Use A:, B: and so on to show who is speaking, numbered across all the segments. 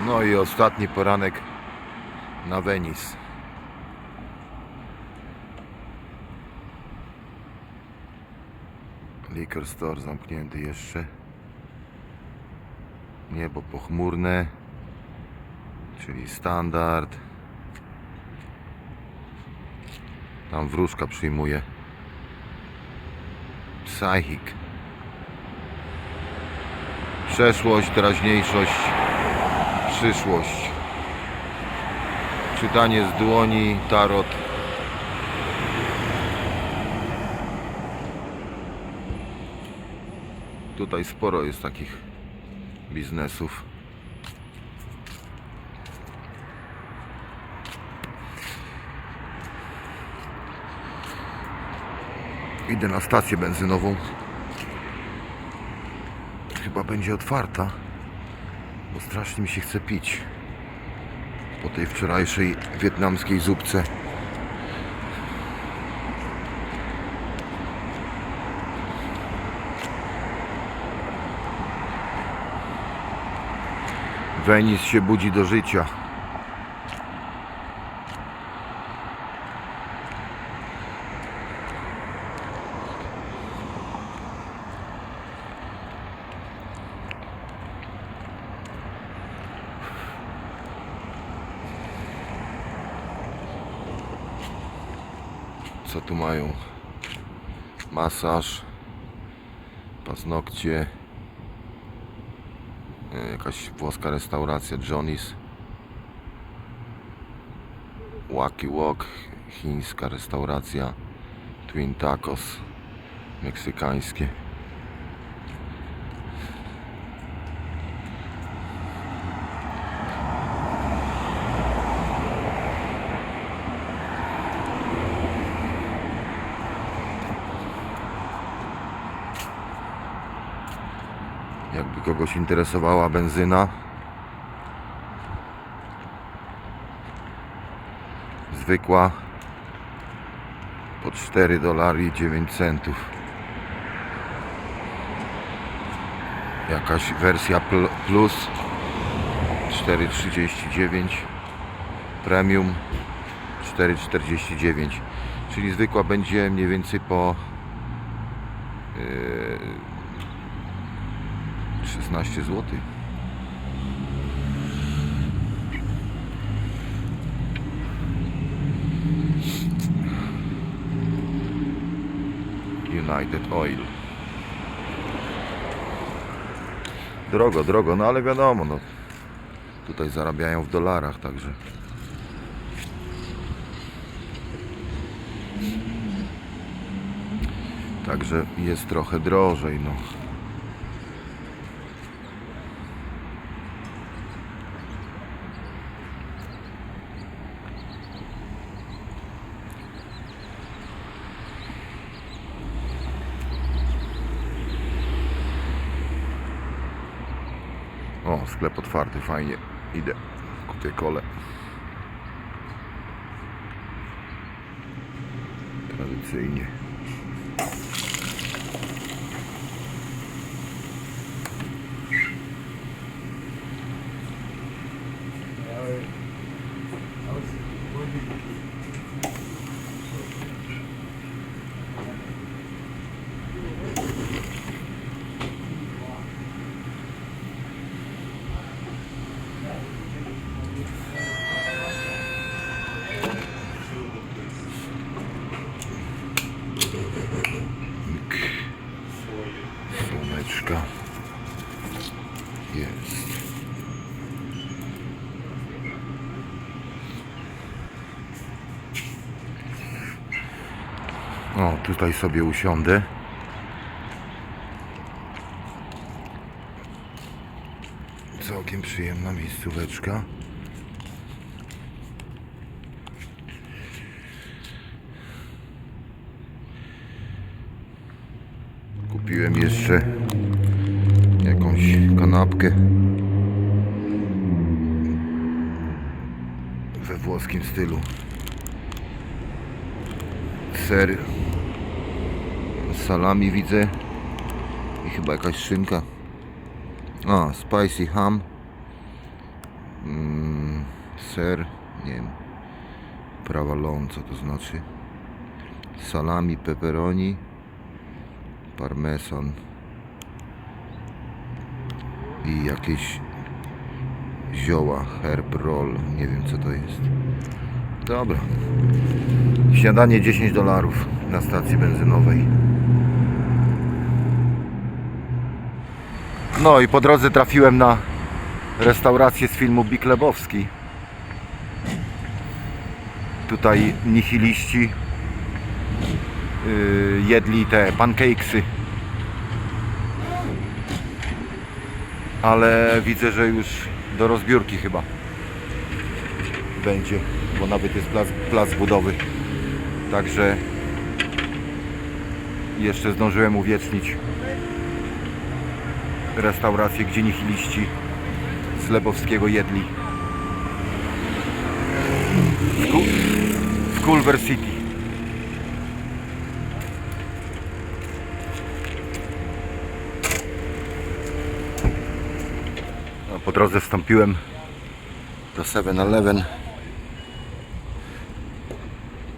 A: No i ostatni poranek na Venice. Liquor store zamknięty jeszcze. Niebo pochmurne, czyli standard. Tam wróżka przyjmuje. Psychic. Przeszłość, teraźniejszość, przyszłość. Czytanie z dłoni, tarot. Tutaj sporo jest takich biznesów. Idę na stację benzynową. Chyba będzie otwarta, bo strasznie mi się chce pić po tej wczorajszej wietnamskiej zupce. Venice się budzi do życia. Co tu mają? Masaż, paznokcie, jakaś włoska restauracja Johnny's, Wacky Wok, chińska restauracja, Twin Tacos, meksykańskie. Jakby kogoś interesowała benzyna, zwykła po $4.09. Jakaś wersja plus 4,39, premium 4,49, czyli zwykła będzie mniej więcej po 16 zł. United Oil. Drogo, no ale wiadomo, no tutaj zarabiają w dolarach, także jest trochę drożej, no. O, sklep otwarty, fajnie. Idę, kupię kolę. Tradycyjnie. Słoneczka jest. O, tutaj sobie usiądę. Całkiem przyjemna miejscóweczka. Kupiłem jeszcze jakąś kanapkę we włoskim stylu. Ser, salami widzę i chyba jakaś szynka. A, spicy ham Ser, nie wiem, provolone, co to znaczy, salami, pepperoni, parmesan i jakieś zioła, herb roll, nie wiem co to jest. Dobra, śniadanie $10 na stacji benzynowej. No i po drodze trafiłem na restaurację z filmu Big Lebowski. Tutaj nihiliści jedli te pancakesy, ale widzę, że już do rozbiórki chyba będzie, bo nawet jest plac budowy, także jeszcze zdążyłem uwiecznić restaurację, gdzie nihiliści z Lebowskiego jedli w Culver City. A po drodze wstąpiłem do 7-Eleven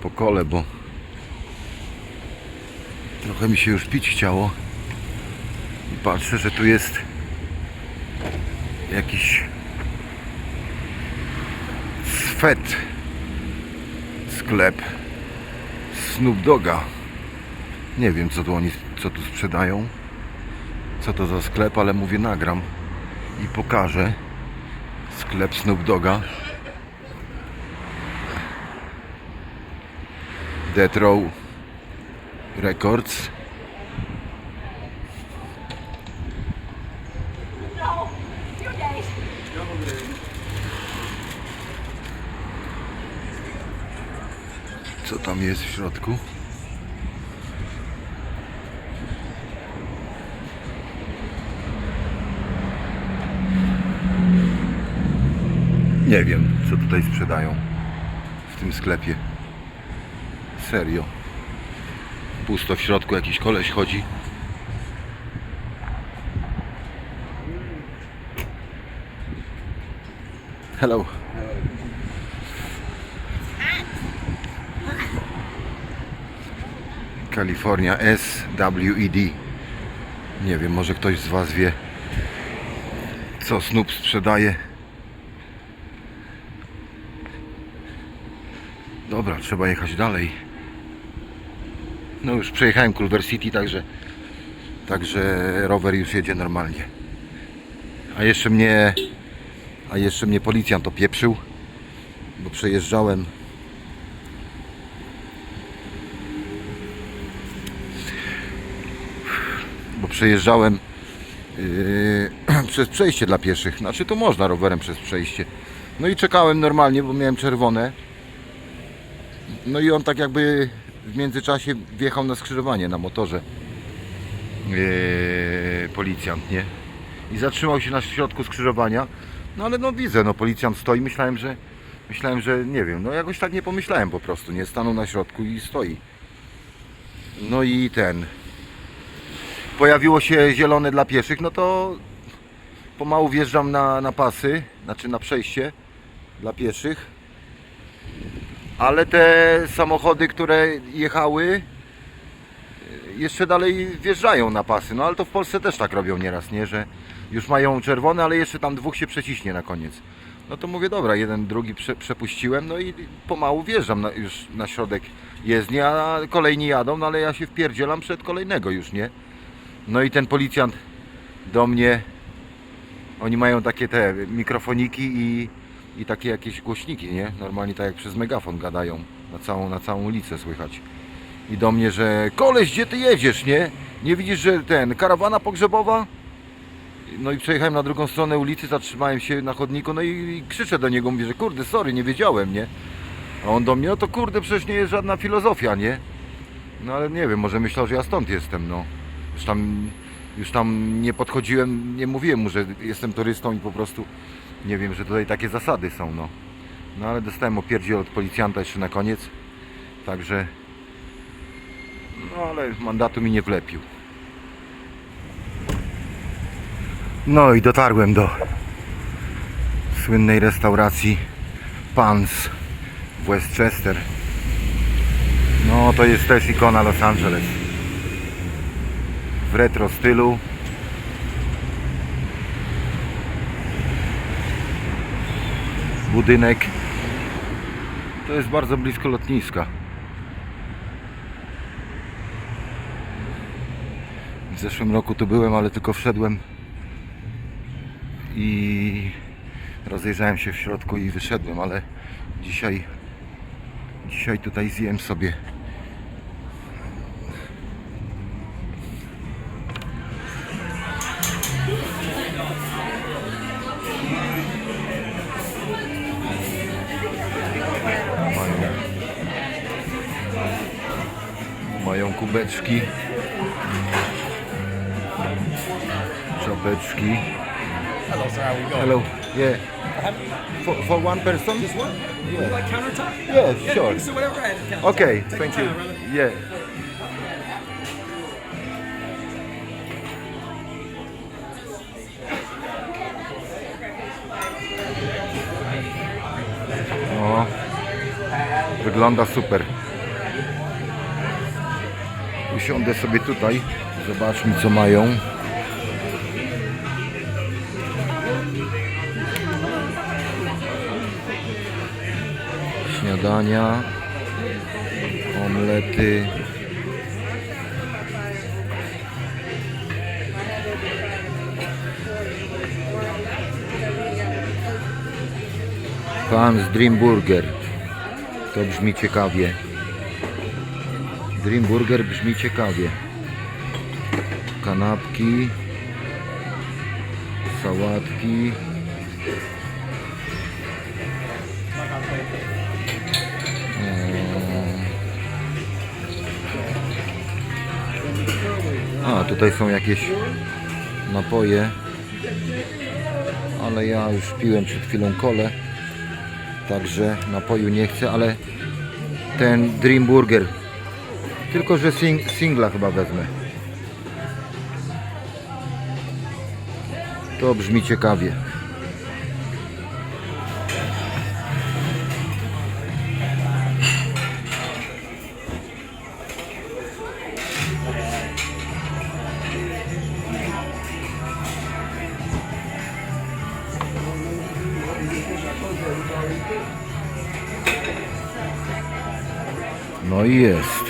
A: po kole, bo trochę mi się już pić chciało i patrzę, że tu jest jakiś swet, sklep Snoop Dogga. Nie wiem co tu sprzedają, co to za sklep, ale mówię, nagram i pokażę sklep Snoop Dogga. Death Row Records. Co tam jest w środku? Nie wiem, co tutaj sprzedają w tym sklepie. Serio. Pusto w środku, jakiś koleś chodzi. Hello. California SWED. Nie wiem, może ktoś z Was wie, co Snoop sprzedaje. Dobra, trzeba jechać dalej. No już przejechałem Culver City, także rower już jedzie normalnie. A jeszcze mnie policjant opieprzył, bo przejeżdżałem przez przejście dla pieszych. Znaczy to można rowerem przez przejście. No i czekałem normalnie, bo miałem czerwone. No i on tak jakby w międzyczasie wjechał na skrzyżowanie na motorze. Policjant, nie? I zatrzymał się na środku skrzyżowania. No ale no widzę, no policjant stoi. Myślałem, że nie wiem, no jakoś tak nie pomyślałem po prostu, nie? Stanął na środku i stoi. No i pojawiło się zielone dla pieszych, no to pomału wjeżdżam na pasy, znaczy na przejście dla pieszych. Ale te samochody, które jechały, jeszcze dalej wjeżdżają na pasy. No ale to w Polsce też tak robią nieraz, nie? Że już mają czerwone, ale jeszcze tam dwóch się przeciśnie na koniec. No to mówię, dobra, jeden, drugi przepuściłem, no i pomału wjeżdżam już na środek jezdni, a kolejni jadą, no ale ja się wpierdzielam przed kolejnego już, nie? No i ten policjant do mnie, oni mają takie te mikrofoniki i takie jakieś głośniki, nie? Normalnie tak jak przez megafon gadają, na całą ulicę słychać. I do mnie, że koleś, gdzie ty jedziesz, nie? Nie widzisz, że karawana pogrzebowa? No i przejechałem na drugą stronę ulicy, zatrzymałem się na chodniku, no i krzyczę do niego, mówię, że kurde, sorry, nie wiedziałem, nie? A on do mnie, no to kurde, przecież nie jest żadna filozofia, nie? No ale nie wiem, może myślał, że ja stąd jestem, no. Już tam nie podchodziłem, nie mówiłem mu, że jestem turystą i po prostu nie wiem, że tutaj takie zasady są, no. No ale dostałem opierdziel od policjanta jeszcze na koniec, także no ale mandatu mi nie wlepił. No i dotarłem do słynnej restauracji Pans w Westchester. No to jest też ikona Los Angeles. W retro stylu. Budynek. To jest bardzo blisko lotniska. W zeszłym roku tu byłem, ale tylko wszedłem i rozejrzałem się w środku i wyszedłem, ale dzisiaj tutaj zjem sobie mają kubeczki, czapeczki.
B: Hello, sir. How we going?
A: Hello, yeah. For one person?
B: Just one? You
A: Yeah.
B: like countertop?
A: Yeah, sure.
B: So whatever I had to countertop.
A: Okay,
B: Take
A: thank
B: your
A: you.
B: time, brother.
A: Yeah. O, wygląda super. Usiądę sobie tutaj. Zobaczmy, co mają. Śniadania, omlety, Pans Dream Burger. To brzmi ciekawie. Dream Burger brzmi ciekawie. Kanapki, sałatki. A, tutaj są jakieś napoje, ale ja już piłem przed chwilą kolę, także napoju nie chcę, ale ten Dream Burger, tylko że singla chyba wezmę. To brzmi ciekawie. No i jest.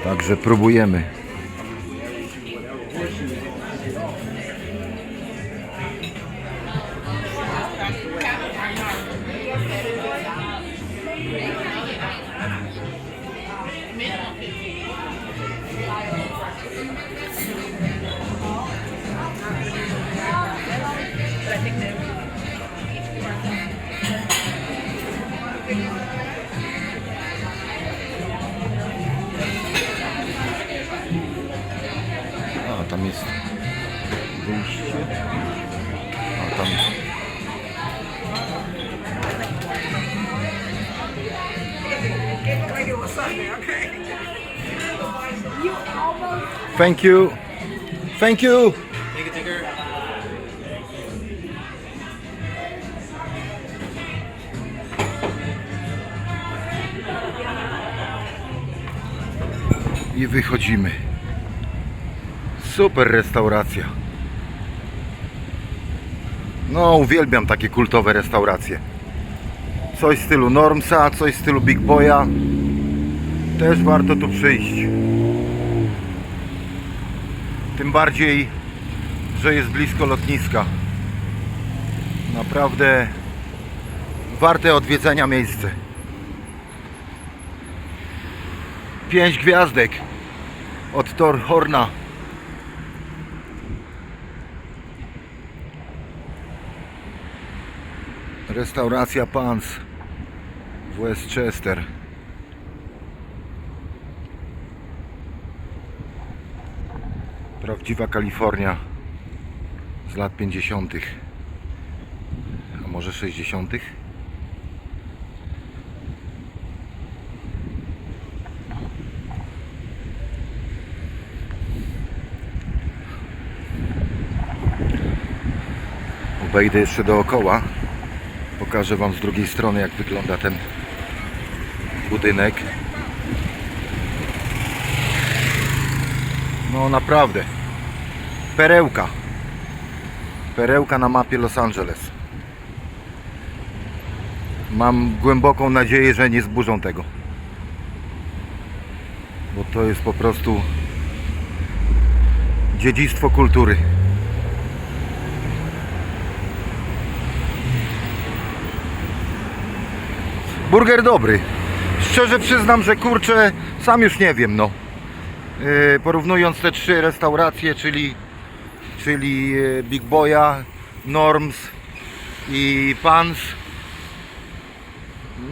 A: Także próbujemy. A, tam jest wyjście. A, tam. Thank you. Thank you.
B: Take it, take her.
A: I wychodzimy. Super restauracja. No, uwielbiam takie kultowe restauracje. Coś w stylu Normsa, coś w stylu Big Boya. Też warto tu przyjść. Tym bardziej, że jest blisko lotniska. Naprawdę warte odwiedzenia miejsce. 5 gwiazdek od Tor Horna. Restauracja Pans w Westchester. Prawdziwa Kalifornia z lat 50., a może 60. Obejdę jeszcze dookoła. Pokażę Wam z drugiej strony, jak wygląda ten budynek. No naprawdę. Perełka. Perełka na mapie Los Angeles. Mam głęboką nadzieję, że nie zburzą tego. Bo to jest po prostu dziedzictwo kultury. Burger dobry. Szczerze przyznam, że kurczę, sam już nie wiem, no. Porównując te trzy restauracje, czyli Big Boya, Norms i Pans,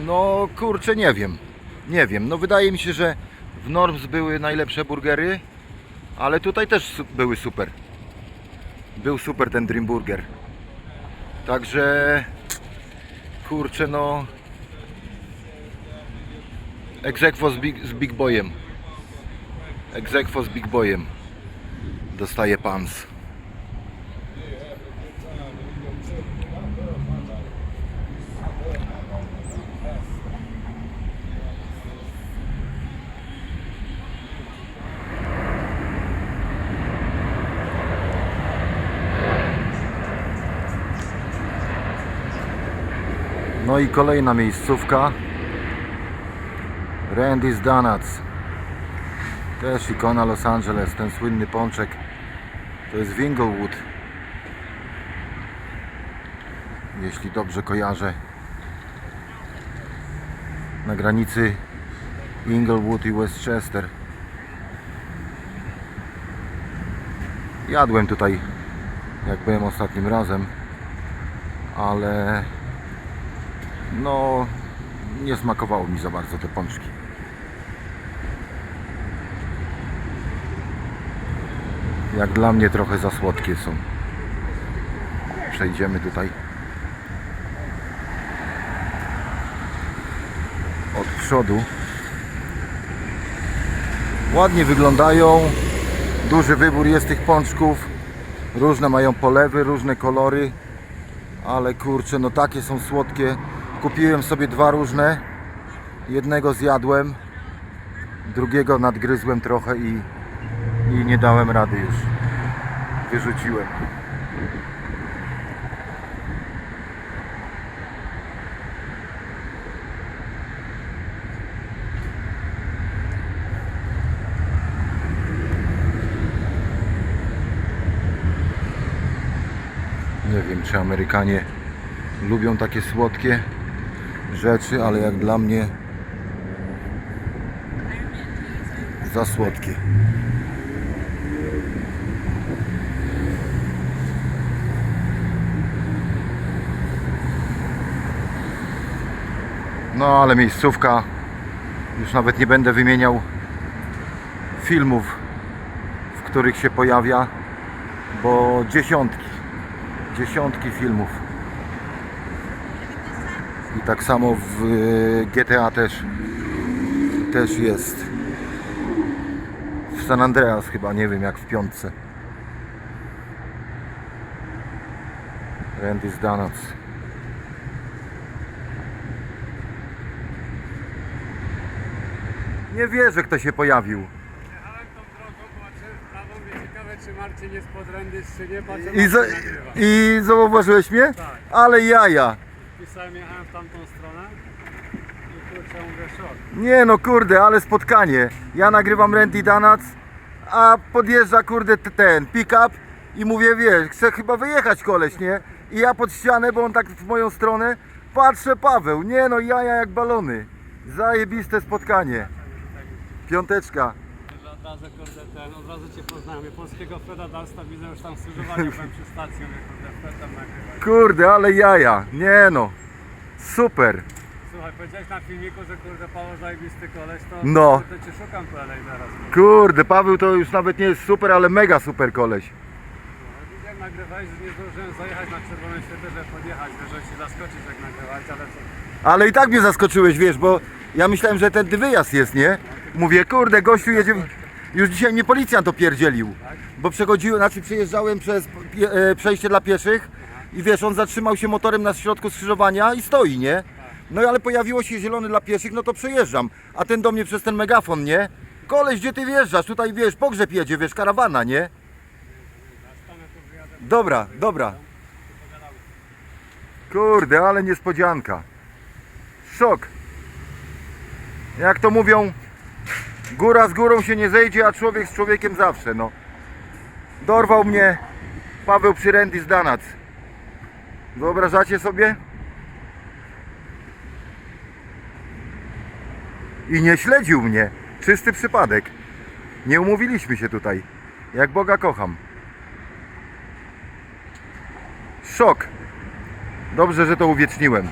A: no kurczę, nie wiem. Nie wiem, no wydaje mi się, że w Norms były najlepsze burgery, ale tutaj też były super. Był super ten Dream Burger. Także kurczę, no egzekwo z Big Boyem. Egzekwo z Big Boyem. Dostaje Pans. No i kolejna miejscówka. Randy's Donuts. Też ikona Los Angeles, ten słynny pączek. To jest w Inglewood, jeśli dobrze kojarzę. Na granicy Inglewood i Westchester. Jadłem tutaj, jak byłem ostatnim razem, ale no nie smakowało mi za bardzo te pączki. Jak dla mnie trochę za słodkie są. Przejdziemy tutaj od przodu. Ładnie wyglądają. Duży wybór jest tych pączków. Różne mają polewy, różne kolory. Ale kurczę, no takie są słodkie. Kupiłem sobie dwa różne. Jednego zjadłem, drugiego nadgryzłem trochę i nie dałem rady już. Wyrzuciłem. Nie wiem, czy Amerykanie lubią takie słodkie rzeczy, ale jak dla mnie za słodkie. No ale miejscówka, już nawet nie będę wymieniał filmów, w których się pojawia, bo dziesiątki filmów. I tak samo w GTA też jest. W San Andreas chyba, nie wiem, jak w piątce. Randy's Donuts. Nie wierzę, kto się pojawił.
C: Jechałem tą drogą, patrzę w prawo, mnie ciekawe, czy Marcin jest pod Randy's, czy nie, patrzę,
A: I zauważyłeś mnie?
C: Tak.
A: Ale jaja.
C: Pisałem, jechałem w tamtą stronę i kurczę, mówię, szok.
A: Nie no kurde, ale spotkanie. Ja nagrywam Randy Donuts, a podjeżdża kurde ten pick-up i mówię, wiesz, chcę chyba wyjechać koleś, nie? I ja pod ścianę, bo on tak w moją stronę, patrzę, Paweł, nie no, jaja jak balony. Zajebiste spotkanie. Piąteczka.
C: Że od razu, kurde, od razu Cię poznałem. Ja polskiego Freda Dasta widzę już tam skrzyżowanie, byłem przy stacji, mówię, kurde, Fred tam nagrywa.
A: Kurde, ale jaja. Nie no. Super.
C: Słuchaj, powiedziałeś na filmiku, że kurde, Paweł zajebisty koleś, to,
A: No.
C: to Cię szukam po LA zaraz.
A: Kurde, Paweł to już nawet nie jest super, ale mega super koleś.
C: No, widziałem, nagrywałeś, że nie zdążyłem zajechać na czerwonym świetle, żeby podjechać, że się zaskoczyć jak nagrywać, ale co?
A: Ale i tak mnie zaskoczyłeś, wiesz, bo ja myślałem, że ten wyjazd jest, nie? Mówię, kurde, gościu jedzie... Już dzisiaj mnie policjant opierdzielił, bo przechodziłem, znaczy przejeżdżałem przez przejście dla pieszych i wiesz, on zatrzymał się motorem na środku skrzyżowania i stoi, nie? No ale pojawiło się zielony dla pieszych, no to przejeżdżam, a ten do mnie przez ten megafon, nie? Koleś, gdzie ty wjeżdżasz? Tutaj, wiesz, pogrzeb jedzie, wiesz, karawana, nie? Dobra, dobra. Kurde, ale niespodzianka. Szok. Jak to mówią, góra z górą się nie zejdzie, a człowiek z człowiekiem zawsze, no. Dorwał mnie Paweł Przyrędy z Danac. Wyobrażacie sobie? I nie śledził mnie. Czysty przypadek. Nie umówiliśmy się tutaj. Jak Boga kocham. Szok. Dobrze, że to uwieczniłem.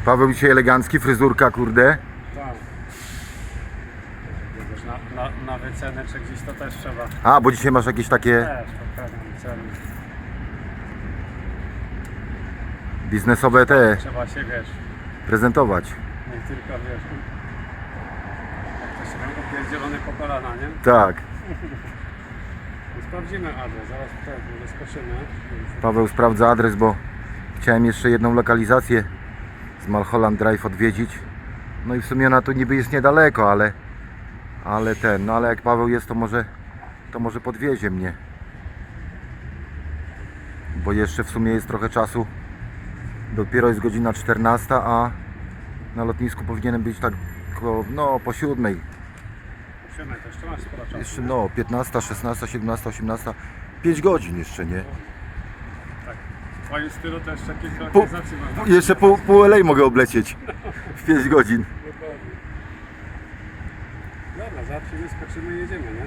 A: Paweł dzisiaj elegancki, fryzurka, kurde.
C: Tak. Wiesz, na wycenę czy gdzieś to też trzeba.
A: A, bo dzisiaj masz jakieś takie
C: Też poprawiam ceny.
A: biznesowe te
C: Trzeba się, wiesz,
A: prezentować.
C: nie tylko, wiesz, jak to się mówi, opierdzielony po kolana, nie?
A: Tak.
C: No sprawdzimy adres, zaraz tutaj wyskoczymy.
A: Paweł sprawdza adres, bo chciałem jeszcze jedną lokalizację z Mulholland Drive odwiedzić. No i w sumie ona tu niby jest niedaleko, ale jak Paweł jest, to może podwiezie mnie. Bo jeszcze w sumie jest trochę czasu. Dopiero jest godzina 14, a na lotnisku powinienem być tak no po 7.
C: Musimy, to jeszcze masz sporo czasu.
A: Jeszcze no 15, 16, 17, 18. 5 godzin jeszcze, nie?
C: Tak. W twoim stylu to jeszcze kilka
A: Pół-
C: organizacji można.
A: Jeszcze pół LA mogę oblecieć w 5 godzin.
C: Dokładnie. Dobra, zaraz się wyskoczymy i jedziemy, nie?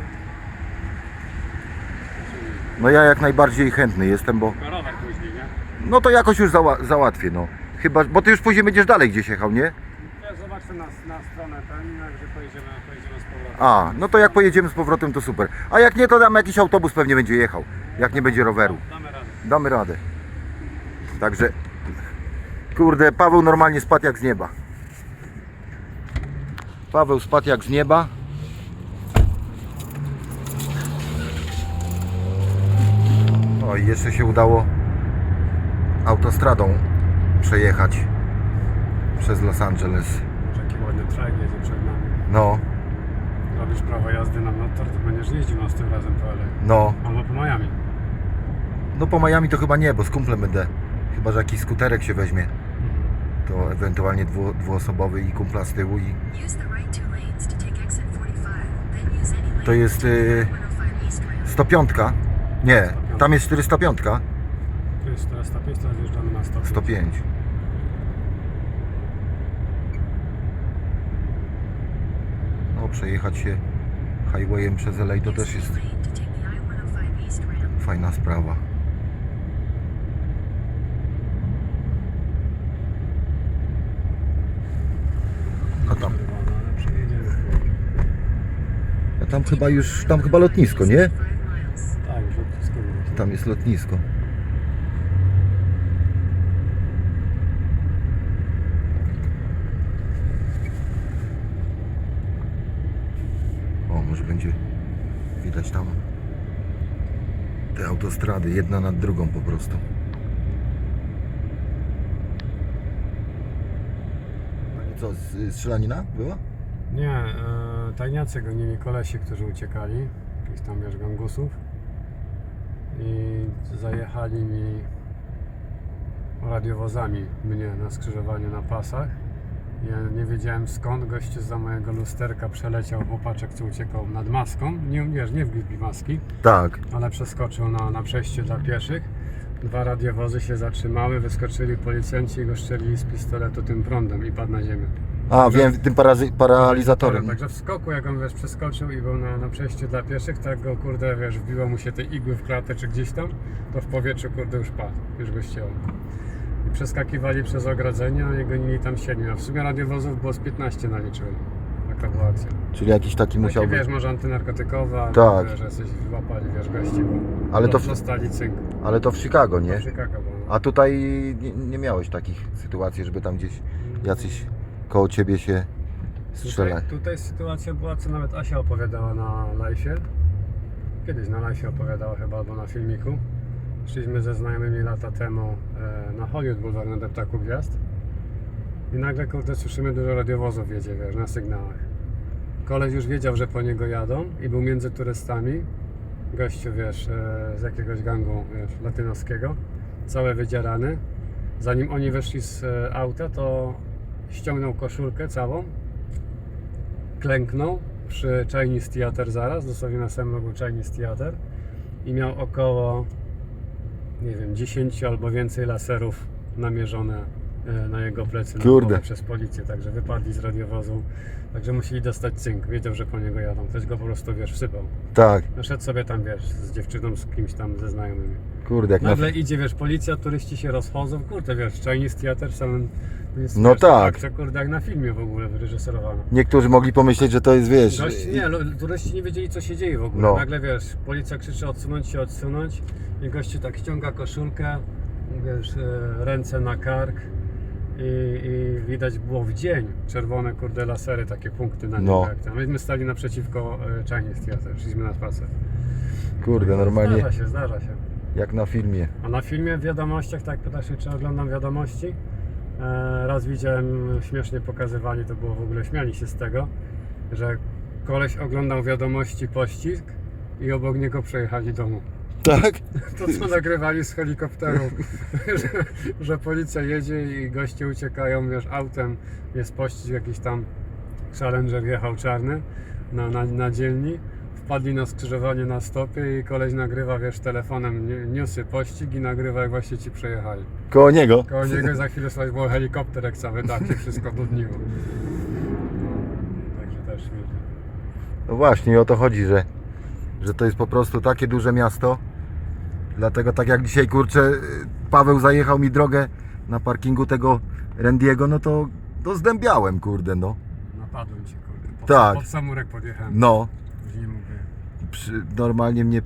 A: No ja jak najbardziej chętny jestem, bo
C: Rower później, nie?
A: no to jakoś już załatwię, no. Chyba, bo ty już później będziesz dalej gdzieś jechał, nie?
C: Ja zobaczę na stronę ten, jak pojedziemy z powrotem.
A: A, no to jak pojedziemy z powrotem, to super. A jak nie, to tam jakiś autobus pewnie będzie jechał, jak nie będzie roweru.
C: Damy radę.
A: Damy radę. Także, kurde, Paweł normalnie spadł jak z nieba. Paweł spadł jak z nieba. O, i jeszcze się udało autostradą przejechać przez Los Angeles.
C: Taki ładny trajk jedzie przed nami.
A: No,
C: Robisz prawo jazdy na motor, to będziesz jeździł z tym razem po LA.
A: no.
C: Albo po Miami.
A: No po Miami to chyba nie, bo z kumplem będę. Chyba, że jakiś skuterek się weźmie. To ewentualnie dwuosobowy i kumpla z tyłu i
D: Use the right two lanes to take exit 45, then use any lane
A: to jest
D: 105 East Ramp.
A: 105. Nie, tam jest 405.
C: Tu jest teraz 105, teraz wjeżdżamy na 105.
A: 105. No przejechać się highwayem przez LA to
D: Use
A: też
D: any
A: jest
D: lane to take the I-105 East Ramp.
A: fajna sprawa. A tam,
C: Ale przejedziemy.
A: tam chyba lotnisko, nie?
D: 5 miles.
C: Tak, już odciskamy.
A: Tam jest lotnisko. O, może będzie widać tam te autostrady, jedna nad drugą po prostu. A co, strzelanina była?
C: Nie, tajniacy gonili kolesi, którzy uciekali. Jakichś tam, wiesz, gangusów. I zajechali mi radiowozami mnie na skrzyżowaniu na pasach. Ja nie wiedziałem skąd gościu za mojego lusterka przeleciał chłopaczek, co uciekał nad maską. Nie, wiesz, nie wbił maski,
A: Tak.
C: ale przeskoczył na przejście dla pieszych. 2 radiowozy się zatrzymały, wyskoczyli policjanci i go strzelili z pistoletu tym prądem i padł na ziemię.
A: A, wiem, tym paralizatorem.
C: Także w skoku, jak on, wiesz, przeskoczył i był na przejściu dla pieszych, tak go, kurde, wiesz, wbiło mu się te igły w klatę czy gdzieś tam, to w powietrzu, kurde, już padł, już go ścięło. I przeskakiwali przez ogrodzenia i gonili tam 7. A w sumie radiowozów było z 15 naliczyłem. Taka była akcja.
A: Czyli jakiś taki musiał
C: Takie,
A: być.
C: wiesz, może antynarkotykowa,
A: Tak.
C: wiesz, że coś złapali, wiesz, gości, bo
A: Ale to w-
C: dostali cynk.
A: Ale to w Chicago, nie?
C: Chicago było.
A: A tutaj nie miałeś takich sytuacji, żeby tam gdzieś jacyś koło ciebie się strzelać.
C: Tutaj sytuacja była, co nawet Asia opowiadała na live'ie. Kiedyś na live'ie opowiadała chyba, albo na filmiku. Szliśmy ze znajomymi lata temu na Hollywood Boulevard na Deptaku Gwiazd. I nagle, kurde, słyszymy, dużo radiowozów jedzie, wiesz, na sygnałach. Koleś już wiedział, że po niego jadą i był między turystami. Gościu, wiesz, z jakiegoś gangu, wiesz, latynoskiego. Cały wydzierany. Zanim oni wyszli z auta, to ściągnął koszulkę całą. Klęknął przy Chinese Theater zaraz, dosłownie na samym rogu Chinese Theater. I miał około, nie wiem, 10 albo więcej laserów namierzone na jego plecy na
A: Kurde.
C: głowę przez policję, także wypadli z radiowozu, także musieli dostać cynk, wiedział, że po niego jadą, ktoś go po prostu, wiesz, wsypał.
A: Tak,
C: No szedł sobie tam, wiesz, z dziewczyną, z kimś tam, ze znajomymi.
A: kurde, jak na...
C: Nagle idzie, wiesz, policja, turyści się rozchodzą, kurde, wiesz, Chinese Theater samym, jest,
A: No
C: wiesz,
A: tak.
C: akcja, kurde, jak na filmie w ogóle wyreżyserowana.
A: Niektórzy mogli pomyśleć, że to jest, wiesz...
C: Gość, nie, turyści nie wiedzieli, co się dzieje w ogóle.
A: No.
C: Nagle, wiesz, policja krzyczy odsunąć się, odsunąć i gościu tak ściąga koszulkę, wiesz, ręce na kark i widać było w dzień czerwone, kurde, lasery, takie punkty na nim.
A: No.
C: Jak tam. Myśmy stali naprzeciwko Chinese Theater, szliśmy na spacer.
A: Kurde, normalnie
C: Zdarza się.
A: jak na filmie.
C: A na filmie, w wiadomościach, tak pytasz się, czy oglądam wiadomości? Raz widziałem, śmiesznie pokazywali, to było w ogóle, śmiali się z tego, że koleś oglądał wiadomości, pościg i obok niego przejechali domu.
A: Tak?
C: To co nagrywali z helikopteru, że policja jedzie i goście uciekają, wiesz, autem, jest pościg, jakiś tam Challenger jechał czarny na dzielni. Wpadli na skrzyżowanie na stopie i koleś nagrywa, wiesz, telefonem newsy, pościg i nagrywa, jak właśnie ci przejechali.
A: Koło niego?
C: Koło niego za chwilę słychać było helikopter, jak cały dach się wszystko dudniło. Także też śmiesznie.
A: No właśnie, o to chodzi, że to jest po prostu takie duże miasto. Dlatego tak jak dzisiaj, kurczę, Paweł zajechał mi drogę na parkingu tego Randiego, no to zdębiałem, kurde, no.
C: Napadłem cię, kurde.
A: Tak.
C: Pod samurek podjechałem.
A: No,
C: Później mówię.
A: normalnie mnie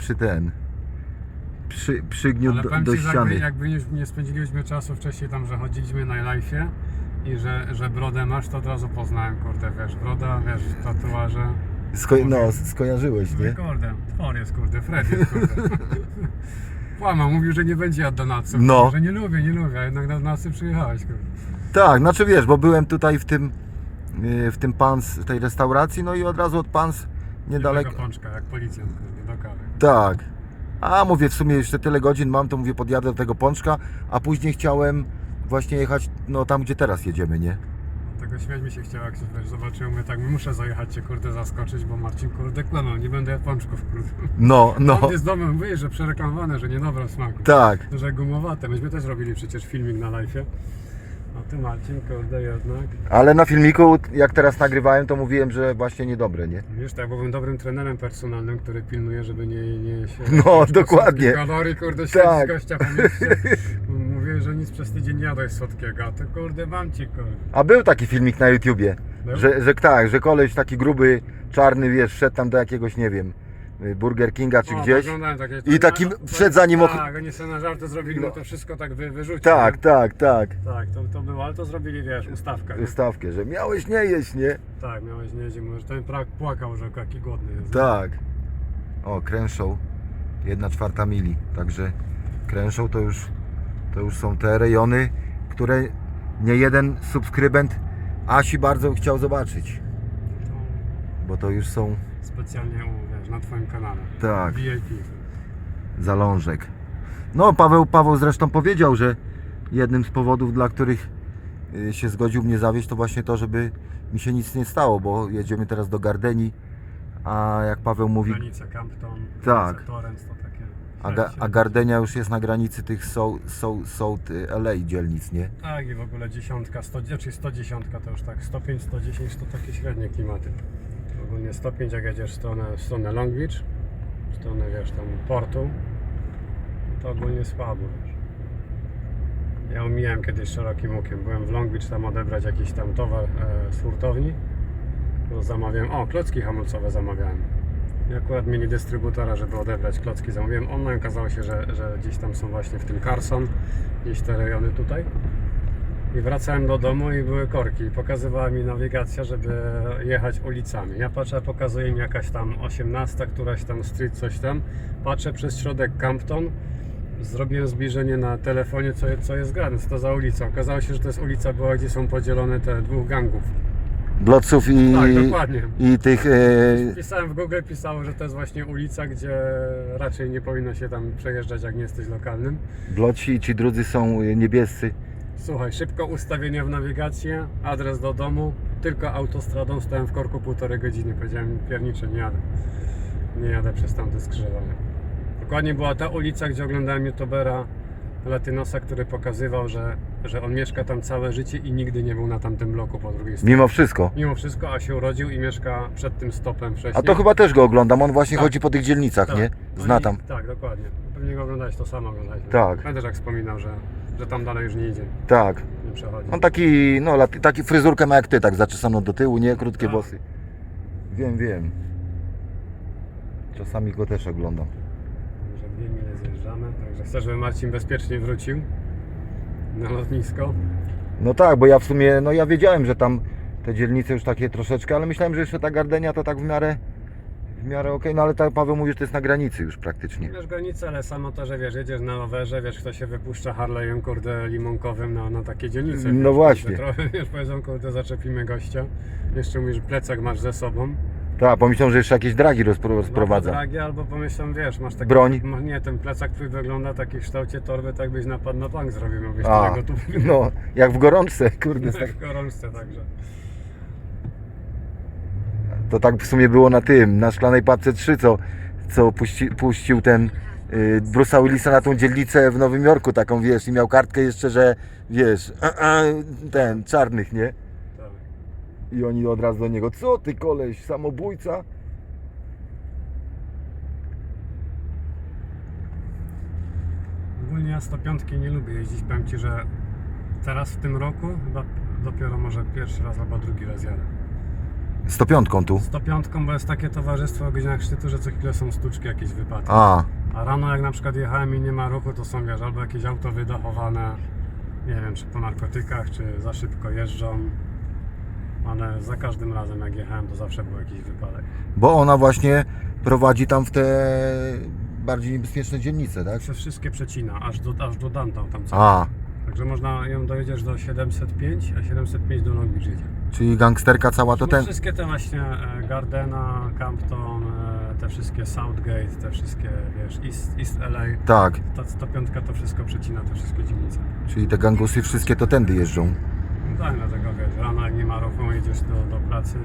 A: przygniótł
C: Ale powiem
A: do
C: ci, że
A: ściany.
C: jakby nie spędziliśmy czasu wcześniej tam, że chodziliśmy na live'ie i że brodę masz, to od razu poznałem, kurde, wiesz, broda, wiesz, tatuaże.
A: Skojarzyłeś, nie?
C: Kurde, twor jest, kurde, Fred jest, kurde. Kłamał, mówił, że nie będzie od donaców,
A: No.
C: że nie lubię, a jednak na donacje przyjechałeś, kurde.
A: Tak, znaczy wiesz, bo byłem tutaj w tym Pans, w tej restauracji, no i od razu od Pans niedaleko.
C: Jednego pączka, jak policjant, kurde, do kawy.
A: Tak. A mówię, w sumie jeszcze tyle godzin mam, to mówię, podjadę do tego pączka, a później chciałem właśnie jechać, no tam gdzie teraz jedziemy, nie?
C: Tego śmiać mi się chciało, jak się wiesz, zobaczyłem, mówię, tak, muszę zajechać cię, kurde, zaskoczyć, bo Marcin, kurde, kłamał, nie będę jadł pączków, kurde.
A: No.
C: On jest domem, mówię, że przereklamowane, że niedobre w smaku.
A: Tak.
C: Że gumowate. Myśmy też robili przecież filmik na live'ie. A ty, Marcin, kurde, jednak.
A: Ale na filmiku, jak teraz nagrywałem, to mówiłem, że właśnie niedobre, nie?
C: Wiesz, tak, byłem dobrym trenerem personalnym, który pilnuje, żeby nie się...
A: No, dokładnie.
C: Kalorii, kurde, śledzić
A: Tak.
C: gościa po mieście. Mówię, że nic przez tydzień nie jadłeś słodkiego, a ty, kurde, mam ci, kurde.
A: A był taki filmik na YouTubie,
C: Był?
A: że koleś taki gruby, czarny, wiesz, wszedł tam do jakiegoś, nie wiem, Burger Kinga czy
C: O,
A: gdzieś.
C: oglądałem takie,
A: I taki wszedł za nim
C: Tak, oni sobie na żarty zrobili, no to wszystko tak wyrzucił.
A: Tak,
C: nie?
A: tak.
C: Tak, to było, ale to zrobili, wiesz, ustawkę. Nie?
A: Ustawkę, że miałeś nie jeść, nie?
C: Tak, miałeś nie jeść, może ten płakał, że jaki głodny jest.
A: Tak. O, Crenshaw, 1/4 mili, także Crenshaw to już są te rejony, które nie jeden subskrybent Asi bardzo chciał zobaczyć, bo to już są,
C: Specjalnie, wiesz, na twoim kanale.
A: tak,
C: VIP.
A: zalążek. No, Paweł zresztą powiedział, że jednym z powodów, dla których się zgodził mnie zawieźć, to właśnie to, żeby mi się nic nie stało, bo jedziemy teraz do Gardenii, a jak Paweł mówi,
C: Granica Campton,
A: Tak.
C: granica Torrance, to takie...
A: a Gardenia już jest na granicy tych South LA dzielnic, nie?
C: Tak, i w ogóle 110 to już tak, 105, 110 to takie średnie klimaty. Ogólnie 105 jak jedziesz w stronę Long Beach, w stronę, wiesz, tam portu, to ogólnie słabo, wiesz. Ja omijałem kiedyś szerokim łukiem, byłem w Long Beach tam odebrać jakiś tam towar z hurtowni, to zamawiałem, klocki hamulcowe zamawiałem. I akurat mieli dystrybutora, żeby odebrać klocki, zamówiłem online, okazało się, że gdzieś tam są właśnie w tym Carson, gdzieś te rejony tutaj. I wracałem do domu i były korki. I pokazywała mi nawigacja, żeby jechać ulicami. Ja patrzę, pokazuje mi jakaś tam 18, któraś tam street, coś tam. Patrzę przez środek Campton. Zrobiłem zbliżenie na telefonie, co jest grane, co to za ulica. Okazało się, że to jest ulica była, gdzie są podzielone te dwóch gangów.
A: Bloców i,
C: Tak, dokładnie.
A: i tych...
C: Pisałem w Google, pisało, że to jest właśnie ulica, gdzie raczej nie powinno się tam przejeżdżać, jak nie jesteś lokalnym.
A: Bloci i ci drudzy są niebiescy.
C: Słuchaj, szybko ustawienie w nawigację, adres do domu, tylko autostradą, stałem w korku 1,5 godziny. Powiedziałem, piernicze, nie jadę. Nie jadę przez tamte skrzyżowanie. Dokładnie była ta ulica, gdzie oglądałem youtubera Latynosa, który pokazywał, że on mieszka tam całe życie i nigdy nie był na tamtym bloku po drugiej stronie.
A: Mimo wszystko.
C: Mimo wszystko, a się urodził i mieszka przed tym stopem wcześniej.
A: A to chyba też go oglądam, on właśnie
C: Tak.
A: chodzi po tych dzielnicach,
C: Tak.
A: nie?
C: No
A: Zna
C: i-
A: tam.
C: Tak, dokładnie. Pewnie go oglądałeś, to samo oglądałeś.
A: Tak.
C: Pamiętasz, jak wspominał, że tam dalej już nie idzie,
A: Tak.
C: nie przechodzi.
A: On taki, no, taki fryzurkę ma jak ty, tak zaczesaną do tyłu, nie? Krótkie
C: Tak.
A: włosy. Wiem. Czasami go też oglądam.
C: Także 2 mile zjeżdżamy, także chcę, żeby Marcin bezpiecznie wrócił na lotnisko.
A: No tak, bo ja w sumie, no ja wiedziałem, że tam te dzielnice już takie troszeczkę, ale myślałem, że jeszcze ta Gardenia to tak w miarę okej, no ale tak Paweł mówi, że to jest na granicy już praktycznie.
C: Wiesz granicę, ale samo to, że wiesz, jedziesz na rowerze, wiesz, kto się wypuszcza Harley'em, kurde, limonkowym na takie dzielnice.
A: No
C: wiesz,
A: właśnie.
C: że trochę, wiesz, powiedzą, kurde, zaczepimy gościa. Jeszcze mówisz, plecak masz ze sobą.
A: Tak, pomyślał, że jeszcze jakieś dragi
C: Albo
A: rozprowadza.
C: dragi, albo pomyślą, wiesz, masz taki...
A: Broń?
C: Nie, ten plecak twój wygląda taki w kształcie torby, tak byś napad na bank zrobił, miałbyś
A: A,
C: tyle gotówki.
A: no, jak w gorączce, kurde.
C: W gorączce także.
A: To tak w sumie było na tym, na Szklanej Papce 3, co puścił ten Bruce'a Willisa na tą dzielnicę w Nowym Jorku, taką, wiesz, i miał kartkę jeszcze, że, wiesz, ten, czarnych, nie?
C: Tak.
A: I oni od razu do niego, co ty koleś, samobójca?
C: Ogólnie ja 105 nie lubię jeździć, powiem Ci, że teraz w tym roku chyba dopiero może pierwszy raz albo drugi raz jadę.
A: 105 tu?
C: 105, bo jest takie towarzystwo o godzinach szczytu, że co chwilę są stłuczki, jakieś wypadki.
A: A,
C: A rano jak na przykład jechałem i nie ma ruchu, to są, wiesz, albo jakieś auto wydachowane, nie wiem, czy po narkotykach, czy za szybko jeżdżą. Ale za każdym razem jak jechałem, to zawsze był jakiś wypadek.
A: bo ona właśnie prowadzi tam w te bardziej niebezpieczne dzielnice, tak?
C: Przez wszystkie przecina, aż do downtown tam cały.
A: A,
C: Także można ją dojedziesz do 705, a 705 do Long Beach jedzie.
A: czyli gangsterka cała to
C: No
A: ten...
C: wszystkie te właśnie Gardena, Campton, te wszystkie Southgate, te wszystkie, wiesz, East LA,
A: Tak,
C: ta 105 to wszystko przecina, te wszystkie dzielnice.
A: czyli te gangusy wszystkie to tędy jeżdżą.
C: No tak, dlatego wiesz, rano jak nie ma ruchu, jedziesz do pracy,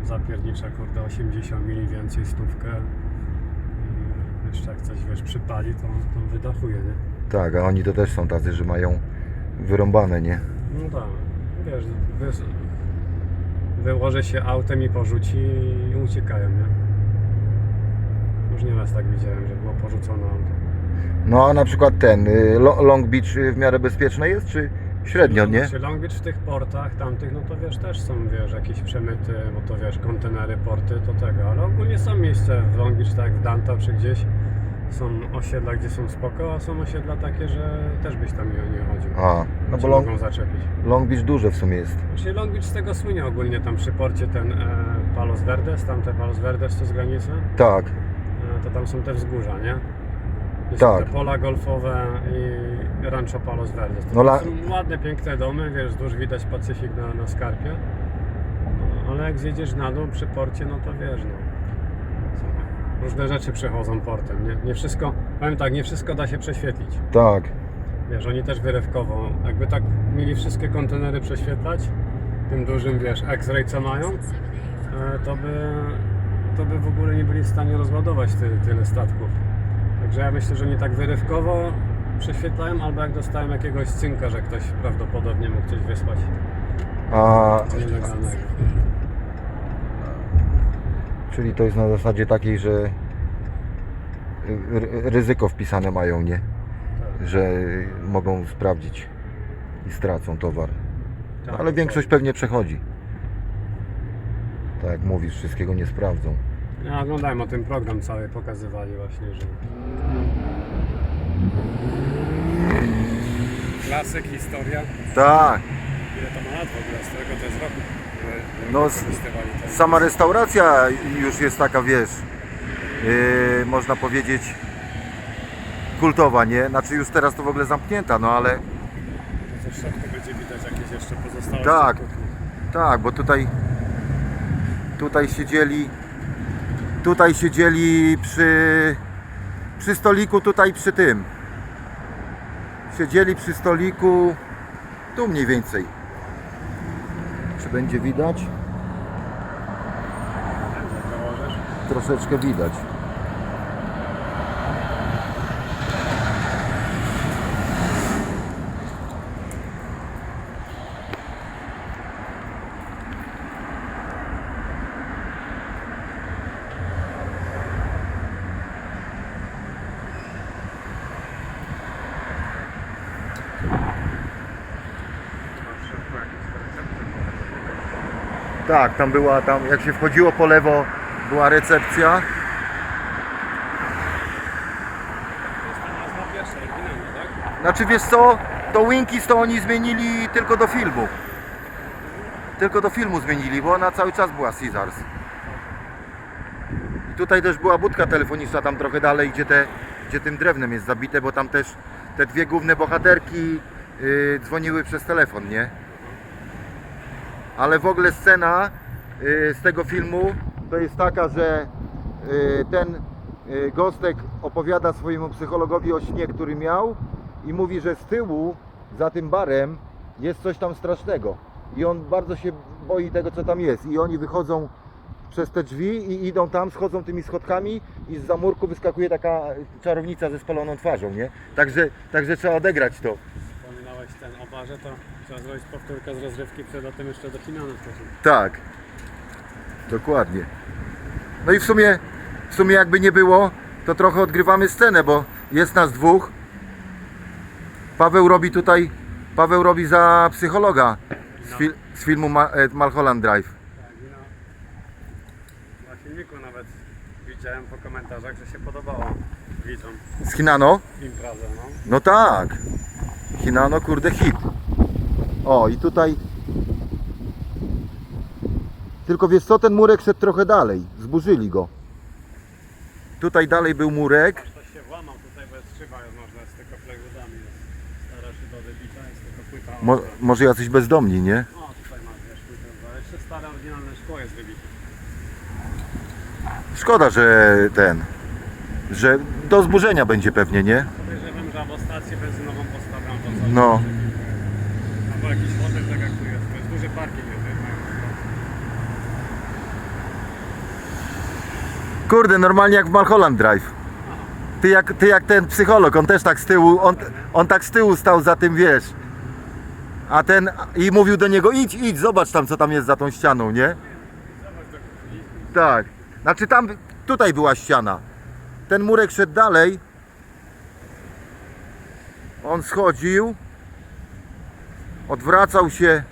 C: zapiernicza, kurde, 80 mili więcej, stówkę. I jeszcze jak coś, wiesz, przypali, to wydachuje, nie?
A: Tak, a oni to też są tacy, że mają wyrąbane, nie?
C: No tak, wiesz, wyłoży się autem i porzuci i uciekają, nie? Już nieraz tak widziałem, że było porzucone auto.
A: No a na przykład ten, Long Beach w miarę bezpieczne jest, czy średnio, nie?
C: Czy Long Beach w tych portach tamtych, no to wiesz, też są, wiesz, jakieś przemyty, bo to wiesz, kontenery, porty, to tego, ale ogólnie są miejsca w Long Beach, tak jak w Downtown czy gdzieś, są osiedla, gdzie są spoko, a są osiedla takie, że też byś tam nie chodził.
A: A, no
C: Cię
A: bo
C: mogą zaczepić.
A: Long Beach duże w sumie jest.
C: Czyli Long Beach z tego słynie ogólnie tam przy porcie ten Palos Verdes, tamte Palos Verdes to z granicy,
A: Tak,
C: to tam są te wzgórza, nie? Gdzie
A: Tak.
C: Są te pola golfowe i Rancho Palos Verdes. To
A: No
C: są ładne, piękne domy, wiesz, wzdłuż widać Pacyfik na skarpie. No, ale jak zjedziesz na dół przy porcie, no to wiesz, no. Różne rzeczy przechodzą portem, nie wszystko, powiem tak, nie wszystko da się prześwietlić.
A: tak.
C: Wiesz, oni też wyrywkowo, jakby tak mieli wszystkie kontenery prześwietlać, tym dużym, wiesz, X-ray co mają, to by w ogóle nie byli w stanie rozładować tyle statków. Także ja myślę, że nie tak wyrywkowo prześwietlają, albo jak dostałem jakiegoś cynka, że ktoś prawdopodobnie mógł coś wysłać
A: A,
C: nielegalnego.
A: czyli to jest na zasadzie takiej, że ryzyko wpisane mają, nie? Że mogą sprawdzić i stracą towar.
C: Tak,
A: Ale większość pewnie przechodzi. Tak jak mówisz, wszystkiego nie sprawdzą.
C: Ja oglądałem o tym program cały, pokazywali właśnie, że Klasyk, historia.
A: Tak.
C: Ile to ma lat w ogóle? Z którego to jest roku? że
A: No,
C: wykorzystywali to?
A: Sama restauracja już jest taka, wiesz, można powiedzieć kultowa, nie? Znaczy już teraz to w ogóle zamknięta, no ale
C: To w środku będzie widać jakieś jeszcze pozostałe
A: Tak.
C: kuchni.
A: tak, bo tutaj siedzieli przy stoliku, tutaj przy tym. Siedzieli przy stoliku, tu mniej więcej. Czy będzie widać? Troszeczkę widać. Tak, tam była, jak się wchodziło po lewo, była recepcja.
C: To jest ta nazwa pierwsza, oryginalna, tak?
A: Znaczy wiesz co, to Winkies to oni zmienili tylko do filmu. Tylko do filmu zmienili, bo ona cały czas była Caesars. I tutaj też była budka telefoniczna tam trochę dalej, gdzie tym drewnem jest zabite, bo tam też te dwie główne bohaterki dzwoniły przez telefon, nie? Ale w ogóle scena z tego filmu to jest taka, że ten Gostek opowiada swojemu psychologowi o śnie, który miał i mówi, że z tyłu za tym barem jest coś tam strasznego i on bardzo się boi tego, co tam jest, i oni wychodzą przez te drzwi i idą tam, schodzą tymi schodkami i z zamurku wyskakuje taka czarownica ze spaloną twarzą, nie? Także trzeba odegrać to.
C: Wspominałeś ten o barze, to trzeba zrobić powtórkę z rozrywki przed lotem jeszcze do finału wcześniej.
A: Tak, dokładnie. No i w sumie jakby nie było, to trochę odgrywamy scenę, bo jest nas dwóch. Paweł robi za psychologa z filmu Mulholland Drive.
C: Tak, i na filmiku nawet widziałem po komentarzach, że się podobało widzom
A: Z Hinano?
C: imprezę, no.
A: No tak. Hinano, kurde, hit. O, i tutaj... Tylko wiesz co, ten murek szedł trochę dalej. Zburzyli go. Tutaj dalej był murek.
C: Ktoś się włamał tutaj, bo jest szyba, można z tylko plywoodami, jest stara szyba wybita, jest tylko płyta.
A: Może jacyś bezdomni, nie?
C: No tutaj ma wiesz, płytę, ale jeszcze stare oryginalne szkło jest wybite.
A: Szkoda, że do zburzenia będzie pewnie, nie?
C: Podejrzewam, że albo stację benzynową postawią, to coś.
A: No.
C: Albo jakiś hotel, tak jak tu jest, to jest duży parking, jest.
A: Kurde, normalnie jak w Mulholland Drive. Ty jak ten psycholog, on też tak z tyłu, on tak z tyłu stał za tym, wiesz. A ten, i mówił do niego, idź, zobacz tam, co tam jest za tą ścianą, nie? Tak. Znaczy tutaj była ściana. Ten murek szedł dalej. On schodził. Odwracał się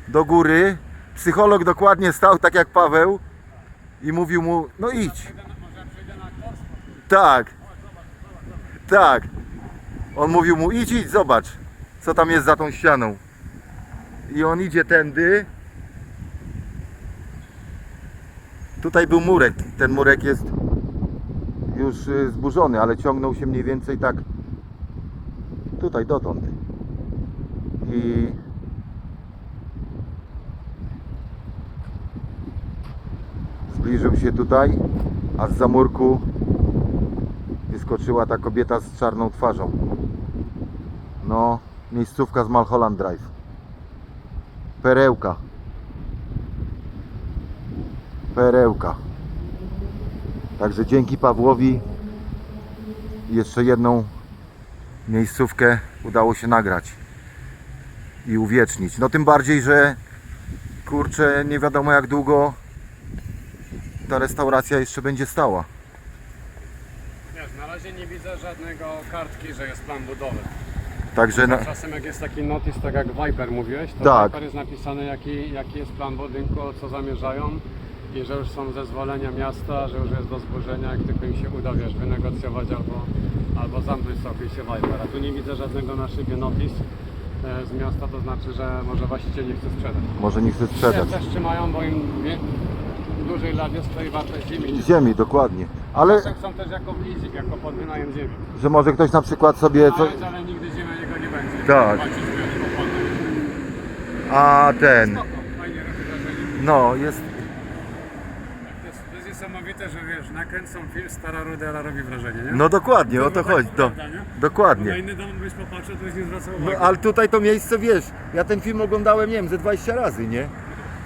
A: do góry. Psycholog dokładnie stał tak jak Paweł. I mówił mu, no idź. Tak. Tak. On mówił mu, idź, zobacz, co tam jest za tą ścianą. I on idzie tędy. Tutaj był murek. Ten murek jest już zburzony, ale ciągnął się mniej więcej tak tutaj dotąd. I zbliżył się tutaj, a z zamurku wyskoczyła ta kobieta z czarną twarzą. No, miejscówka z Mulholland Drive. Perełka. Perełka. Także dzięki Pawłowi jeszcze jedną miejscówkę udało się nagrać i uwiecznić. No tym bardziej, że kurczę, nie wiadomo jak długo ta restauracja jeszcze będzie stała.
C: Wiesz, na razie nie widzę żadnego kartki, że jest plan budowy.
A: Także
C: Czasem jak jest taki notis, tak jak Viper mówiłeś, to
A: Tak.
C: Viper jest napisane jaki jest plan budynku, co zamierzają i że już są zezwolenia miasta, że już jest do zburzenia, jak tylko im się uda, wiesz, wynegocjować albo zamknąć całkowicie Viper. A tu nie widzę żadnego na szybie notis, z miasta, to znaczy, że może właściciel nie chce sprzedać.
A: Może nie chce sprzedać.
C: Też trzymają, bo im dłużej lat jest, to i wartość ziemi.
A: Ziemi, dokładnie. Ale
C: Chcą też jako leasing, jako podwynajem ziemi.
A: że może ktoś na przykład sobie coś...
C: Ale nigdy ziemia niego nie będzie.
A: Tak.
C: Płacić za niego potem.
A: A ten...
C: Spoko, fajnie robi wrażenie.
A: No, jest...
C: To jest niesamowite, że wiesz, nakręcą film, stara ruda, ale robi wrażenie, nie?
A: No dokładnie, o to chodzi.
C: Prawda, nie? Na
A: Dokładnie.
C: inny dom byś popatrzył, to byś nie zwracał
A: No,
C: uwagi.
A: ale tutaj to miejsce, wiesz, ja ten film oglądałem, nie wiem, ze 20 razy, nie?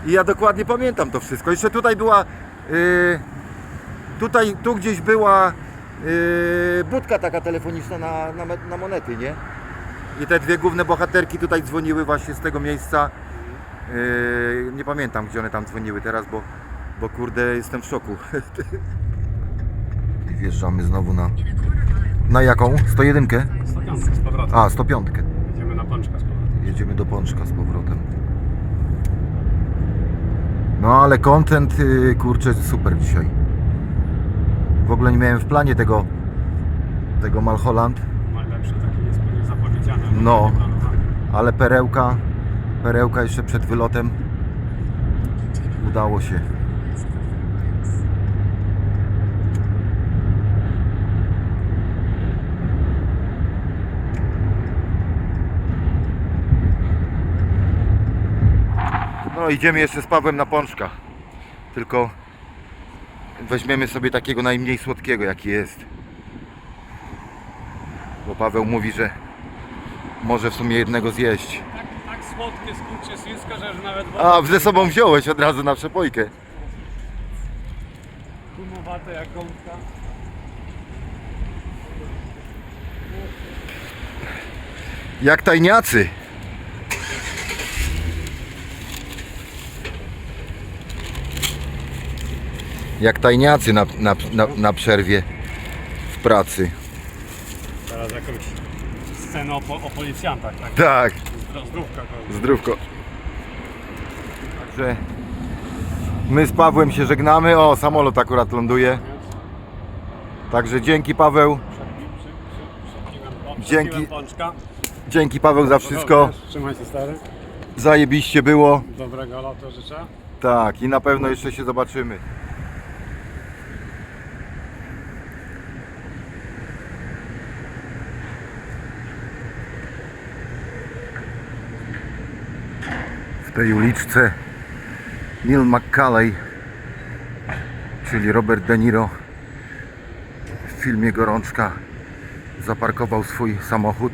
A: I ja dokładnie pamiętam to wszystko. Jeszcze tutaj była... tu gdzieś była budka taka telefoniczna na monety, nie? I te dwie główne bohaterki tutaj dzwoniły właśnie z tego miejsca. Nie pamiętam, gdzie one tam dzwoniły teraz, bo kurde, jestem w szoku. I wjeżdżamy znowu na...
D: In a quarter mile,
A: Na jaką? 101?
C: 105 z powrotem.
A: A, 105.
C: Idziemy na pączka z powrotem.
A: Jedziemy do Pączka z powrotem. No ale content, kurczę, super dzisiaj. W ogóle nie miałem w planie tego Malholland,
C: Najlepsze, takie niezapowiedziane.
A: No.
C: nieplanowane.
A: ale perełka jeszcze przed wylotem udało się. No idziemy jeszcze z Pawłem na Pączka. Tylko weźmiemy sobie takiego najmniej słodkiego jaki jest. Bo Paweł mówi, że może w sumie jednego zjeść.
C: Tak słodkie skurczysyńsko, że już nawet
A: A, ze sobą wziąłeś od razu na przepojkę.
C: gumowate jak gąbka.
A: Jak tajniacy. Jak tajniacy na przerwie w pracy.
C: Teraz jakąś scenę o policjantach, tak?
A: Tak,
C: Zdrówka go.
A: zdrówko. Także my z Pawłem się żegnamy. O, samolot akurat ląduje. Także dzięki Paweł. Dzięki.
C: Pączka.
A: Dzięki Paweł za wszystko.
C: Trzymaj się stary.
A: Zajebiście było.
C: Dobrego lotu życzę.
A: Tak, i na pewno jeszcze się zobaczymy. W tej uliczce Neil McCauley, czyli Robert De Niro, w filmie Gorączka zaparkował swój samochód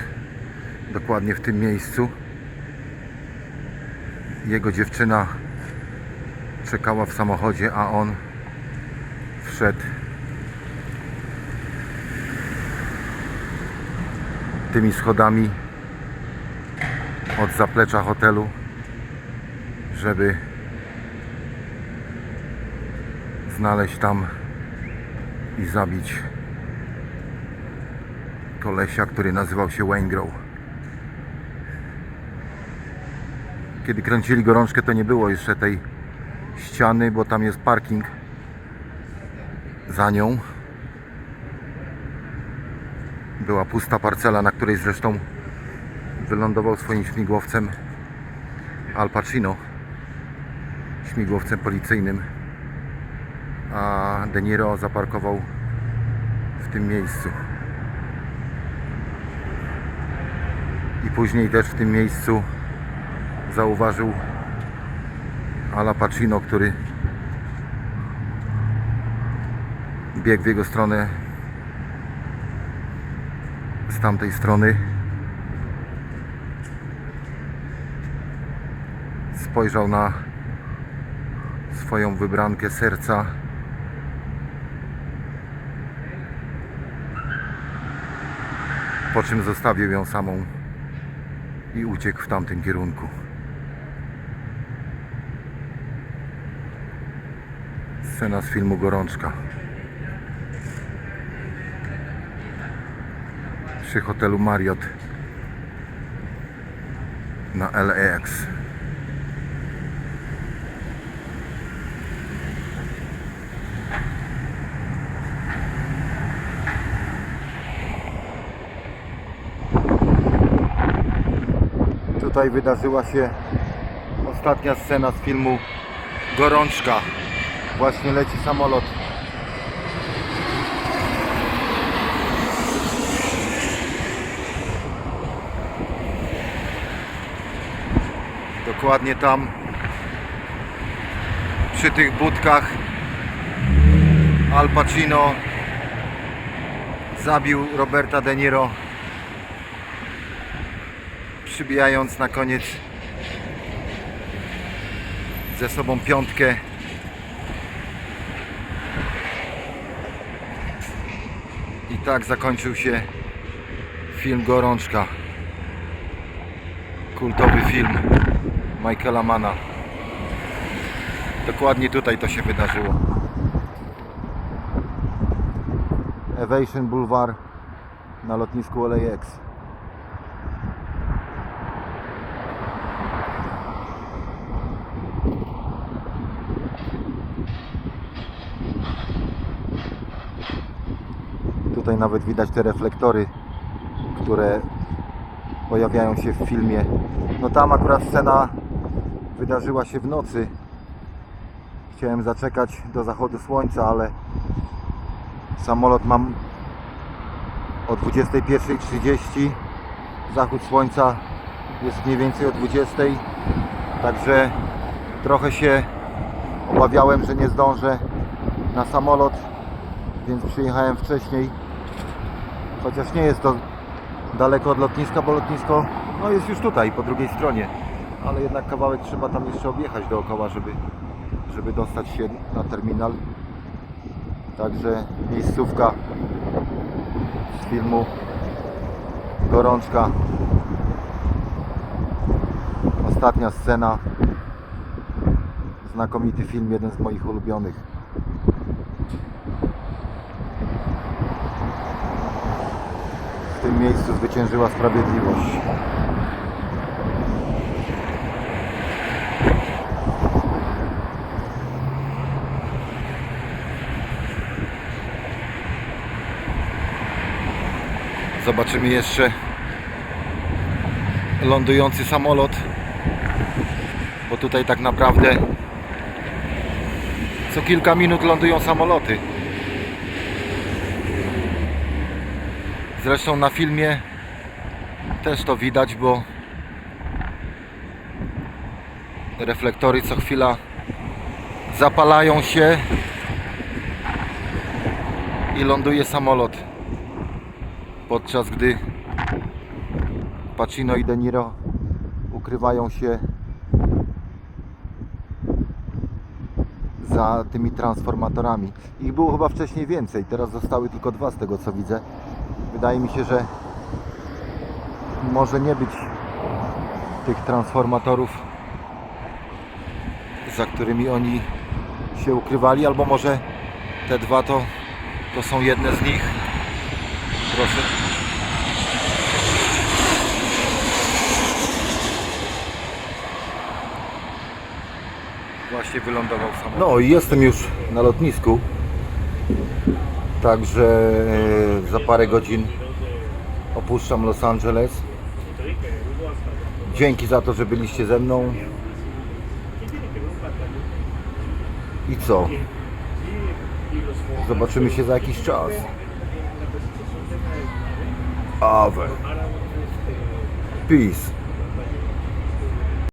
A: dokładnie w tym miejscu. Jego dziewczyna czekała w samochodzie, a on wszedł tymi schodami od zaplecza hotelu, żeby znaleźć tam i zabić kolesia, który nazywał się Wayne Grove. Kiedy kręcili Gorączkę, to nie było jeszcze tej ściany, bo tam jest parking za nią. Była pusta parcela, na której zresztą wylądował swoim śmigłowcem Al Pacino, śmigłowcem policyjnym, a De Niro zaparkował w tym miejscu. I później też w tym miejscu zauważył Ala Pacino, który biegł w jego stronę z tamtej strony. Spojrzał na swoją wybrankę serca. Po czym zostawił ją samą i uciekł w tamtym kierunku. Scena z filmu Gorączka. Przy hotelu Marriott na LAX. Tutaj wydarzyła się ostatnia scena z filmu Gorączka. Właśnie leci samolot. Dokładnie tam, przy tych budkach, Al Pacino zabił Roberta De Niro, przybijając na koniec ze sobą piątkę. I tak zakończył się film Gorączka. Kultowy film Michaela Manna. Dokładnie tutaj to się wydarzyło. Aviation Boulevard na lotnisku LAX. Tutaj nawet widać te reflektory, które pojawiają się w filmie. No tam akurat scena wydarzyła się w nocy. Chciałem zaczekać do zachodu słońca, ale samolot mam o 21:30. Zachód słońca jest mniej więcej o 20:00. Także trochę się obawiałem, że nie zdążę na samolot, więc przyjechałem wcześniej. Chociaż nie jest to daleko od lotniska, bo lotnisko no, jest już tutaj, po drugiej stronie. Ale jednak kawałek trzeba tam jeszcze objechać dookoła, żeby dostać się na terminal. Także miejscówka z filmu Gorączka. Ostatnia scena. Znakomity film, jeden z moich ulubionych. W tym miejscu zwyciężyła sprawiedliwość. Zobaczymy jeszcze lądujący samolot, bo tutaj tak naprawdę co kilka minut lądują samoloty. Zresztą na filmie też to widać, bo reflektory co chwila zapalają się i ląduje samolot, podczas gdy Pacino i De Niro ukrywają się za tymi transformatorami. Ich było chyba wcześniej więcej, teraz zostały tylko dwa z tego co widzę. Wydaje mi się, że może nie być tych transformatorów, za którymi oni się ukrywali, albo może te dwa to są jedne z nich. Proszę. Właśnie wylądował samolot. No i jestem już na lotnisku. Także za parę godzin opuszczam Los Angeles. Dzięki za to, że byliście ze mną. I co? Zobaczymy się za jakiś czas. Ave. Peace.